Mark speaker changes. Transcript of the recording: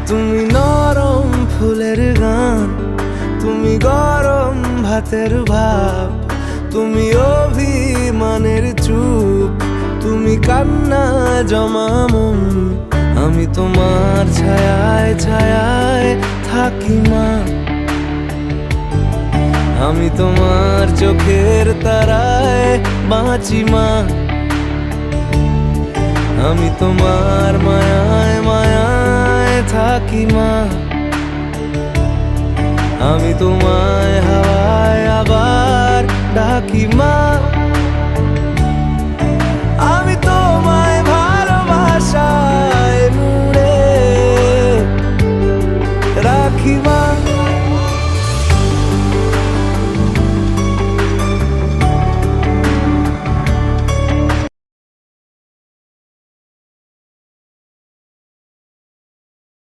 Speaker 1: তুমি নরম ফুলের গান, তুমি গরম ভাতের ভাব, তুমি অভিমানের চুপ, তুমি কান্না জমা মন। আমি তোমার ছায়ায় ছায়ায় থাকি মা, আমি তোমার চোখের তারায় বাঁচি মা, আমি তোমার মায়ায় মায়ায় থাকি মা, আমি তোমায় হাওয়ায় আবার ডাকি মা।